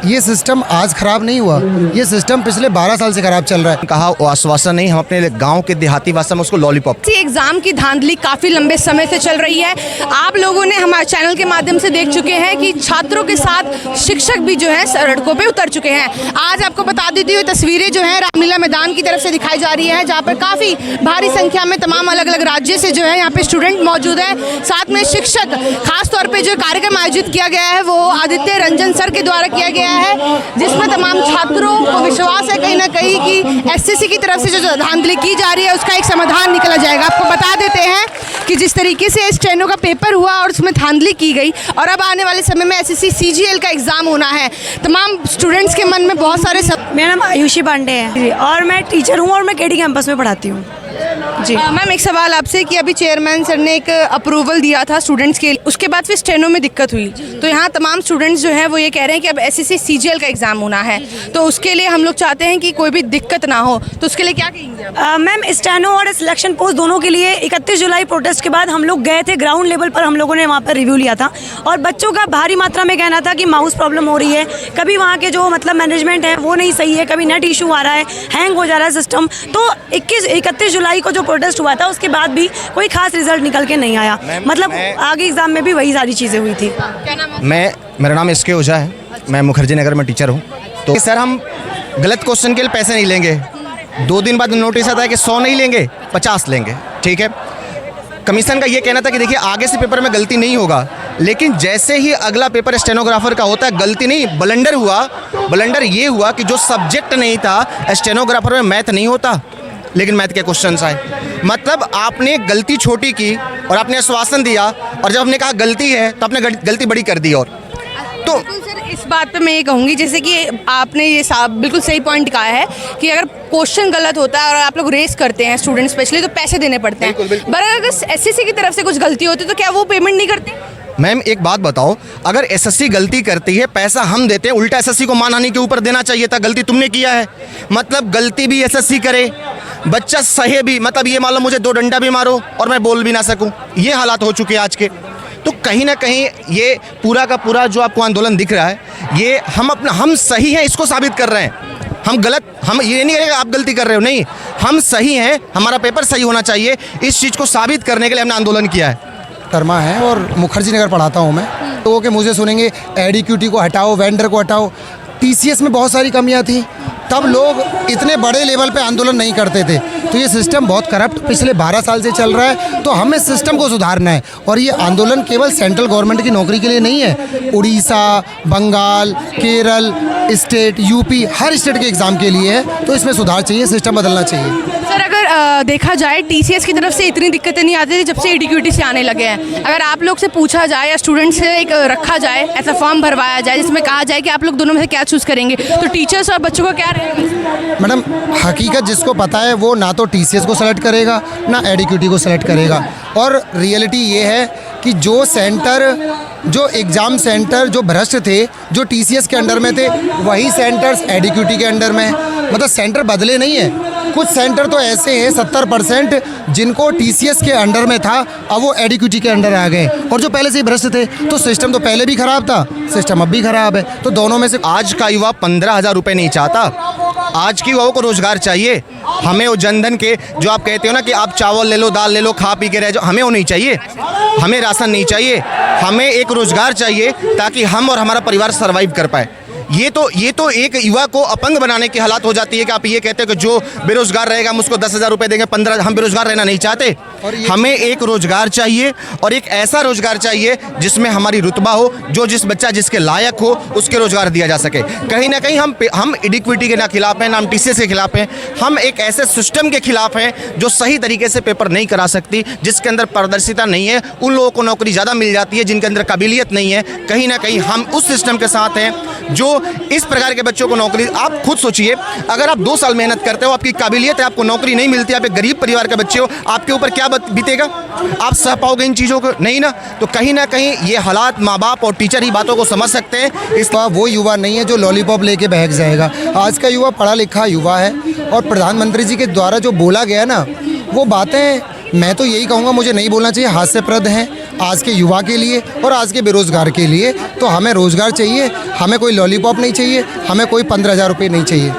ये सिस्टम आज खराब नहीं हुआ, ये सिस्टम पिछले 12 साल से खराब चल रहा है। कहा वो आश्वासन नहीं, हम अपने गांव के देहाती भाषा में उसको लॉलीपॉप। एग्जाम की धांधली काफी लंबे समय से चल रही है। आप लोगों ने हमारे चैनल के माध्यम से देख चुके हैं कि छात्रों के साथ शिक्षक भी जो है सड़कों पे उतर चुके हैं। आज आपको बता देती हूँ, तस्वीरें जो है रामलीला मैदान की तरफ से दिखाई जा रही है, जहाँ पर काफी भारी संख्या में तमाम अलग अलग राज्य से जो है यहाँ पे स्टूडेंट मौजूद है, साथ में शिक्षक। खास तौर पे जो कार्यक्रम आयोजित किया गया है वो आदित्य रंजन सर के द्वारा किया गया है, जिसमें तमाम छात्रों को विश्वास है कहीं ना कहीं कि एसएससी की तरफ से जो धांधली की जा रही है उसका एक समाधान निकला जाएगा। आपको बता देते हैं कि जिस तरीके से स्टेनो का पेपर हुआ और उसमें धांधली की गई और अब आने वाले समय में एसएससी सीजीएल का एग्जाम होना है, तमाम स्टूडेंट्स के मन में बहुत सारे मेरा नाम आयुषी पांडे है और मैं टीचर हूँ और मैं केडी कैंपस में पढ़ाती हूँ जी। मैम एक सवाल आपसे कि अभी चेयरमैन सर ने एक अप्रूवल दिया था स्टूडेंट्स के लिए, उसके बाद फिर स्टेनो में दिक्कत हुई, तो यहाँ तमाम स्टूडेंट्स जो हैं वो ये कह रहे हैं कि अब एसएससी सीजीएल का एग्जाम होना है, तो उसके लिए हम लोग चाहते हैं कि कोई भी दिक्कत ना हो, तो उसके लिए क्या कहेंगे आप? मैम स्टेनो और सिलेक्शन पोस्ट दोनों के लिए 31 जुलाई प्रोटेस्ट के बाद हम लोग गए थे ग्राउंड लेवल पर, हम लोगों ने वहाँ पर रिव्यू लिया था और बच्चों का भारी मात्रा में कहना था कि माउस प्रॉब्लम हो रही है, कभी वहाँ के जो मतलब मैनेजमेंट है वो नहीं सही है, कभी नेट इशू आ रहा है, हैंग हो जा रहा है सिस्टम। तो 31 जुलाई को जो प्रोटेस्ट हुआ था उसके बाद भी कोई खास रिजल्ट निकल के नहीं आया, मतलब आगे एग्जाम में भी वही सारी चीज़ें हुई थी। मेरा नाम एसके ओझा है, मैं मुखर्जी नगर में टीचर हूँ। तो सर हम गलत क्वेश्चन के लिए पैसे नहीं लेंगे, 2 दिन बाद नोटिस आता है कि 100 नहीं लेंगे 50 लेंगे, ठीक है। कमीशन का ये कहना था कि देखिए आगे से पेपर में गलती नहीं होगा, लेकिन जैसे ही अगला पेपर स्टेनोग्राफर का होता है, गलती नहीं ब्लंडर हुआ। ब्लंडर ये हुआ कि जो सब्जेक्ट नहीं था स्टेनोग्राफर में, मैथ नहीं होता लेकिन मैथ के क्वेश्चंस आए। मतलब आपने गलती छोटी की और आपने आश्वासन दिया और जब आपने कहा गलती है तो आपने गलती बड़ी कर दी। और तो सर इस बात पे मैं ये कहूँगी, जैसे कि आपने ये बिल्कुल सही पॉइंट कहा है कि अगर क्वेश्चन गलत होता है और आप लोग रेस करते हैं स्टूडेंट स्पेशली, तो पैसे देने पड़ते हैं। पर अगर एसएससी की तरफ से कुछ गलती होती तो क्या वो पेमेंट नहीं करते? मैम एक बात बताओ, अगर एसएससी गलती करती है, पैसा हम देते हैं, उल्टा एसएससी को मानहानि के ऊपर देना चाहिए था। गलती तुमने किया है, मतलब गलती भी एसएससी करे, बच्चा सहे भी, मतलब ये मान लो मुझे 2 डंडा भी मारो और मैं बोल भी ना सकूं, ये हालात हो चुके हैं आज के। तो कहीं ना कहीं ये पूरा का पूरा जो आपको आंदोलन दिख रहा है, ये हम सही हैं इसको साबित कर रहे हैं। हम गलत, हम ये नहीं कहेंगे आप गलती कर रहे हो, नहीं, हम सही हैं, हमारा पेपर सही होना चाहिए, इस चीज़ को साबित करने के लिए हमने आंदोलन किया है। कर्मा है और मुखर्जी नगर पढ़ाता हूँ मैं। लोगों के मुँह से सुनेंगे एडीक्यूटी को हटाओ, वेंडर को हटाओ। टीसीएस में बहुत सारी कमियां थी, तब लोग इतने बड़े लेवल पे आंदोलन नहीं करते थे। तो ये सिस्टम बहुत करप्ट पिछले 12 साल से चल रहा है, तो हमें सिस्टम को सुधारना है। और ये आंदोलन केवल सेंट्रल गवर्नमेंट की नौकरी के लिए नहीं है, उड़ीसा, बंगाल, केरल, स्टेट, यूपी, हर स्टेट के एग्ज़ाम के लिए है। तो इसमें सुधार चाहिए, सिस्टम बदलना चाहिए। सर अगर देखा जाए टीसीएस की तरफ से इतनी दिक्कतें नहीं आती थी जब से एडीक्यूटी से आने लगे हैं। अगर आप लोग से पूछा जाए या स्टूडेंट से एक रखा जाए, ऐसा फॉर्म भरवाया जाए जिसमें कहा जाए कि आप लोग दोनों में से क्या चूज़ करेंगे, तो टीचर्स और बच्चों को क्या रहेगा? मैडम हकीकत जिसको पता है वो ना तो टीसीएस को सेलेक्ट करेगा ना एडीक्यूटी को सेलेक्ट करेगा। और रियलिटी ये है कि जो एग्ज़ाम सेंटर जो भ्रष्ट थे, जो टीसीएस के अंडर में थे, वही सेंटर्स एडीक्यूटी के अंडर में है। मतलब सेंटर बदले नहीं है, कुछ सेंटर तो ऐसे हैं 70% जिनको टीसीएस के अंडर में था, अब वो एडीक्यूटी के अंडर आ गए, और जो पहले से ही भ्रष्ट थे। तो सिस्टम तो पहले भी खराब था, सिस्टम अब भी खराब है। तो दोनों में से आज का युवा 15,000 रुपये नहीं चाहता, आज की युवाओं को रोजगार चाहिए। हमें वो जनधन के जो आप कहते हो ना कि आप चावल ले लो, दाल ले लो, खा पी के रह जाओ, हमें वो नहीं चाहिए, हमें राशन नहीं चाहिए, हमें एक रोजगार चाहिए ताकि हम और हमारा परिवार सर्वाइव कर पाए। ये तो एक युवा को अपंग बनाने की हालात हो जाती है कि आप ये कहते हो कि जो बेरोजगार रहेगा हम उसको 10,000 रुपये देंगे, 15। हम बेरोजगार रहना नहीं चाहते, हमें एक रोजगार चाहिए और एक ऐसा रोजगार चाहिए जिसमें हमारी रुतबा हो, जो जिस बच्चा जिसके लायक हो उसके रोजगार दिया जा सके। कहीं ना कहीं हम इक्विटी के ना खिलाफ हैं, ना हम टीसीएस के खिलाफ हैं, हम एक ऐसे सिस्टम के खिलाफ हैं जो सही तरीके से पेपर नहीं करा सकती, जिसके अंदर पारदर्शिता नहीं है। उन लोगों को नौकरी ज़्यादा मिल जाती है जिनके अंदर काबिलियत नहीं है। कहीं ना कहीं हम उस सिस्टम के साथ हैं जो इस प्रकार के बच्चों को नौकरी। आप खुद सोचिए, अगर आप 2 साल मेहनत करते हो, आपकी काबिलियत है, आपको नौकरी नहीं मिलती, आप एक गरीब परिवार के बच्चे हो, आपके ऊपर क्या बीतेगा? आप सह पाओगे इन चीज़ों को? नहीं ना। तो कहीं ना कहीं ये हालात माँ बाप और टीचर ही बातों को समझ सकते हैं। इस बार वो युवा नहीं है जो लॉलीपॉप लेके बहक जाएगा। आज का युवा पढ़ा लिखा युवा है और प्रधानमंत्री जी के द्वारा जो बोला गया ना, वो बातें मैं तो यही कहूँगा, मुझे नहीं बोलना चाहिए, हास्यप्रद हैं आज के युवा के लिए और आज के बेरोज़गार के लिए। तो हमें रोज़गार चाहिए, हमें कोई लॉलीपॉप नहीं चाहिए, हमें कोई 15,000 रुपये नहीं चाहिए।